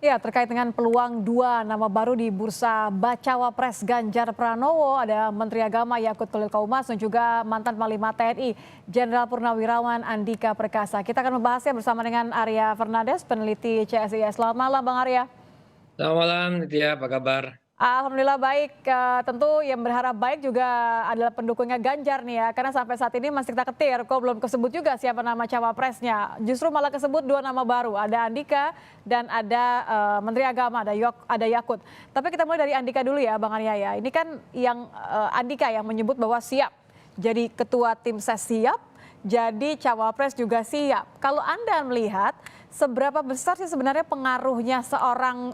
Ya, terkait dengan peluang dua nama baru di bursa Bacawa Pres Ganjar Pranowo, ada Menteri Agama Yakut Khalil Qaumas dan juga mantan Panglima TNI Jenderal Purnawirawan Andika Perkasa. Kita akan membahasnya bersama dengan Arya Fernandes, peneliti CSIS. Selamat malam, Bang Arya. Selamat malam, Nitya. Apa kabar? Alhamdulillah baik. Tentu yang berharap baik juga adalah pendukungnya Ganjar nih ya. Karena sampai saat ini masih kita ketir, kok belum kesebut juga siapa nama cawapresnya. Justru malah kesebut dua nama baru, ada Andika dan ada Menteri Agama, ada Yakut. Tapi kita mulai dari Andika dulu ya, Bang Arya ya. Ini kan yang Andika yang menyebut bahwa siap jadi ketua tim ses, siap jadi cawapres juga siap. Kalau Anda melihat seberapa besar sih sebenarnya pengaruhnya seorang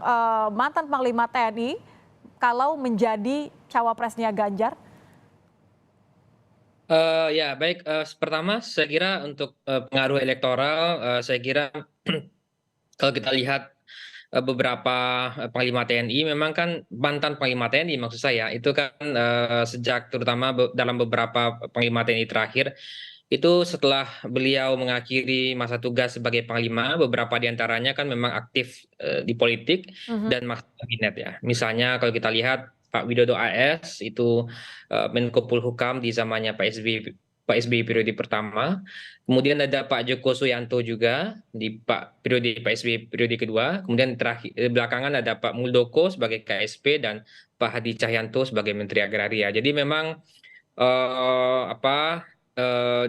mantan Panglima TNI kalau menjadi cawapresnya Ganjar? Ya, baik. Pertama, saya kira untuk pengaruh elektoral, saya kira kalau kita lihat beberapa Panglima TNI, memang kan mantan Panglima TNI maksud saya, itu kan sejak terutama dalam beberapa Panglima TNI terakhir, itu setelah beliau mengakhiri masa tugas sebagai Panglima, beberapa diantaranya kan memang aktif di politik Mhm. dan masuk kabinet ya. Misalnya kalau kita lihat Pak Widodo AS itu Menko Polhukam di zamannya Pak SBY periode pertama. Kemudian ada Pak Joko Suyanto juga di Pak SBY periode kedua. Kemudian terakhir belakangan ada Pak Muldoko sebagai KSP dan Pak Hadi Cahyanto sebagai Menteri Agraria. Jadi memang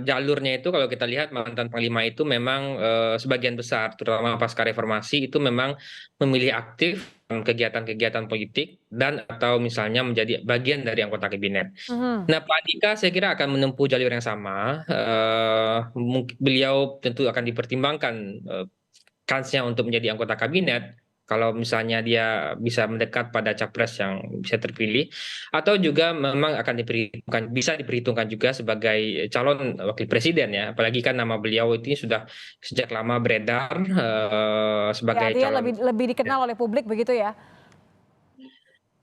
jalurnya itu kalau kita lihat mantan panglima itu memang sebagian besar terutama pasca reformasi itu memang memilih aktif dalam kegiatan-kegiatan politik dan atau misalnya menjadi bagian dari anggota kabinet. Mhm. Nah, Pak Andika saya kira akan menempuh jalur yang sama. Beliau tentu akan dipertimbangkan kansnya untuk menjadi anggota kabinet kalau misalnya dia bisa mendekat pada capres yang bisa terpilih, atau juga memang akan bisa diperhitungkan juga sebagai calon wakil presiden ya, apalagi kan nama beliau ini sudah sejak lama beredar Ya, sebagai artinya calon. lebih lebih dikenal oleh publik begitu ya?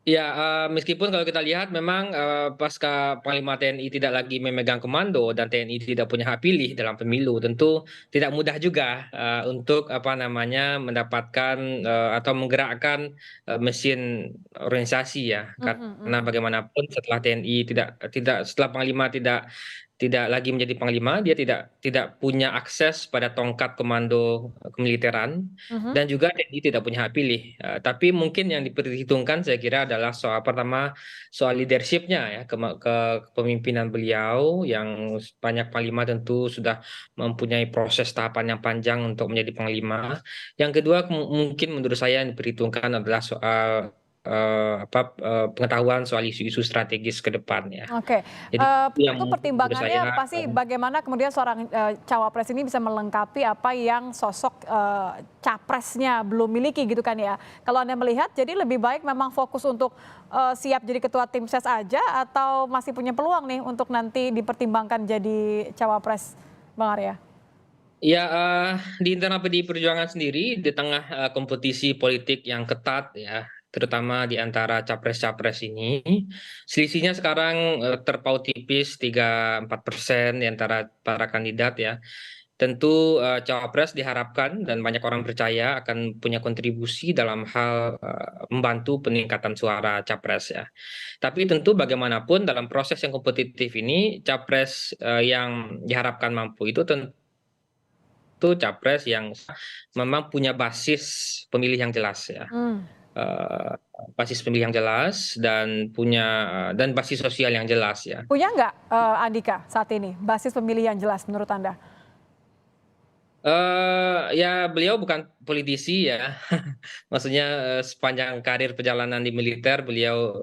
Ya, meskipun kalau kita lihat memang pasca Panglima TNI tidak lagi memegang komando dan TNI tidak punya hak pilih dalam pemilu, tentu tidak mudah juga untuk apa namanya mendapatkan atau menggerakkan mesin organisasi ya. Mhm, Karena mhm. bagaimanapun setelah TNI tidak tidak setelah Panglima tidak tidak lagi menjadi Panglima, dia tidak tidak punya akses pada tongkat komando kemiliteran Mhm. dan juga TNI tidak punya hak pilih. Tapi mungkin yang diperhitungkan saya kira adalah soal pertama soal leadershipnya ya kepemimpinan beliau yang banyak panglima tentu sudah mempunyai proses tahapan yang panjang untuk menjadi panglima. Yang kedua mungkin menurut saya yang diperhitungkan adalah soal pengetahuan soal isu-isu strategis ke depan ya. Oke, Jadi itu yang tentu mungkin menurut saya pertimbangannya pasti bagaimana kemudian seorang, cawapres ini bisa melengkapi apa yang sosok, capresnya belum miliki gitu kan ya. Kalau Anda melihat jadi lebih baik memang fokus untuk, siap jadi ketua tim ses aja atau masih punya peluang nih untuk nanti dipertimbangkan jadi cawapres, Bang Arya? ya, di internal PDI Perjuangan sendiri, di tengah kompetisi politik yang ketat ya, terutama di antara capres-capres ini, selisihnya sekarang terpaut tipis 3-4% di antara para kandidat ya. Tentu cawapres diharapkan dan banyak orang percaya akan punya kontribusi dalam hal membantu peningkatan suara capres ya. Tapi tentu bagaimanapun dalam proses yang kompetitif ini, capres yang diharapkan mampu itu tentu capres yang memang punya basis pemilih yang jelas ya. Mmm. Eh, Basis pemilih yang jelas dan punya dan basis sosial yang jelas ya. Punya nggak, Andika saat ini basis pemilih yang jelas menurut Anda? Ya beliau bukan politisi ya. Maksudnya sepanjang karir perjalanan di militer beliau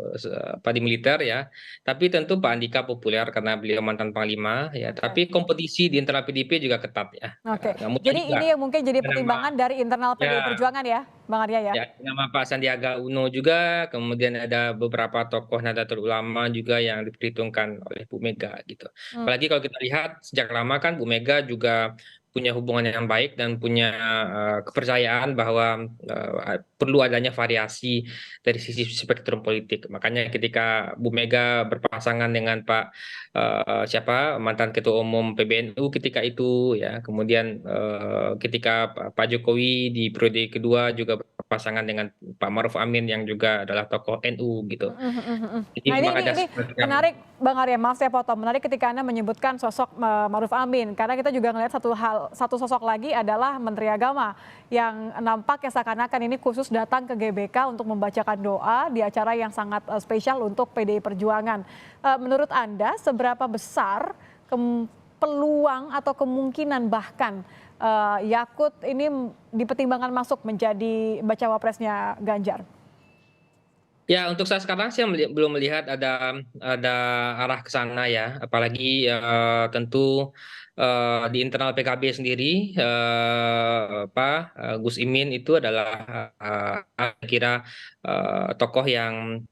di militer ya. Tapi tentu Pak Andika populer karena beliau mantan panglima ya. Oke. Tapi kompetisi di internal PDIP juga ketat ya. Oke, Nggak mudah jadi juga. ini yang mungkin jadi Nama pertimbangan dari internal ya PDI Perjuangan ya, Bang Arya ya? Ya, nama Pak Sandiaga Uno juga, kemudian ada beberapa tokoh Nahdlatul Ulama juga yang diperhitungkan oleh Bu Mega gitu. Mmm. Apalagi kalau kita lihat sejak lama kan Bu Mega juga punya hubungan yang baik dan punya kepercayaan bahwa perlu adanya variasi dari sisi spektrum politik. Makanya ketika Bu Mega berpasangan dengan siapa mantan Ketua Umum PBNU ketika itu ya, kemudian ketika Pak Jokowi di periode kedua juga pasangan dengan Pak Maruf Amin yang juga adalah tokoh NU gitu. Jadi Nah memang ada ini semacam menarik Bang Arya, maaf saya potong. Menarik ketika Anda menyebutkan sosok Maruf Amin, karena kita juga ngelihat satu sosok lagi adalah Menteri Agama yang nampaknya seakan-akan ini khusus datang ke GBK untuk membacakan doa di acara yang sangat spesial untuk PDI Perjuangan. Menurut Anda seberapa besar peluang atau kemungkinan bahkan Yakut ini dipertimbangkan masuk menjadi bacawa presnya Ganjar? Ya, untuk saat sekarang saya belum melihat ada arah ke sana ya. Apalagi tentu di internal PKB sendiri Gus Imin itu adalah saya kira tokoh yang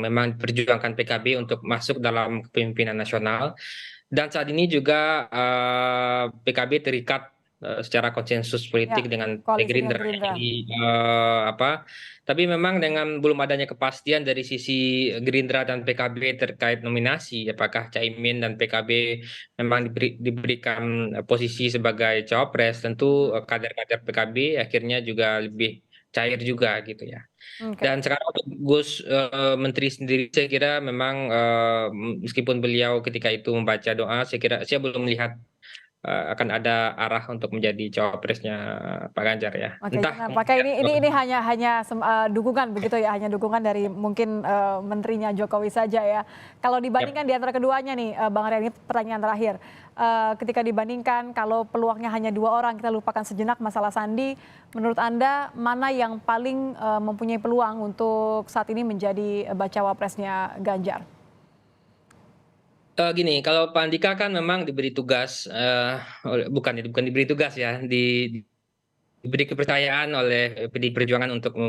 memang diperjuangkan PKB untuk masuk dalam kepemimpinan nasional. Dan saat ini juga PKB terikat secara konsensus Ya, politik dengan Partai koalisi dengan Gerindra. Gerindra. Jadi tapi memang dengan belum adanya kepastian dari sisi Gerindra dan PKB terkait nominasi, apakah Caimin dan PKB memang diberikan posisi sebagai cawapres, tentu kader-kader PKB akhirnya juga lebih cair juga gitu ya. Oke. Dan sekarang untuk Gus Menteri sendiri, saya kira memang meskipun beliau ketika itu membaca doa, saya kira saya belum melihat akan ada arah untuk menjadi cawapresnya Pak Ganjar ya. Oke, Entah jangan pakai kemudian ini hanya dukungan begitu ya, hanya dukungan dari mungkin menterinya Jokowi saja ya. Kalau ya. dibandingkan di antara keduanya nih, Bang Arya, ini pertanyaan terakhir. Ketika dibandingkan kalau peluangnya hanya dua orang, kita lupakan sejenak masalah Sandi. Menurut Anda mana yang paling mempunyai peluang untuk saat ini menjadi bacawa presnya Ganjar? Gini, kalau Pak Andika kan memang diberi tugas, bukan diberi tugas ya, diberi kepercayaan oleh PD Perjuangan untuk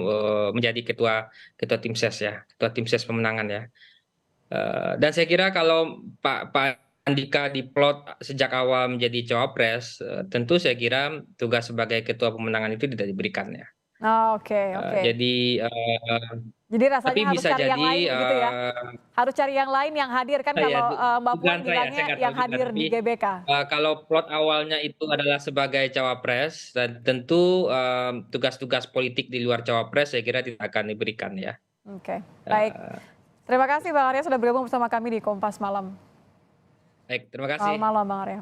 menjadi ketua ketua tim ses ya, ketua tim ses pemenangan ya. Dan saya kira kalau Pak Andika diplot sejak awal menjadi cawapres, tentu saya kira tugas sebagai ketua pemenangan itu tidak diberikan ya. Oh, oke, oke. Jadi Jadi tapi rasanya harus bisa cari yang jadi lain begitu ya? Harus cari yang lain yang hadir kan ya kalau Mbak Puan dugaan saya bilangnya nggak tahu yang juga. hadir Tapi di GBK. kalau plot awalnya itu adalah sebagai cawapres, dan tentu tugas-tugas politik di luar cawapres saya kira tidak akan diberikan ya. Oke, baik. Eh, Terima kasih Bang Arya sudah bergabung bersama kami di Kompas Malam. Baik, terima Selamat kasih. malam Bang Arya.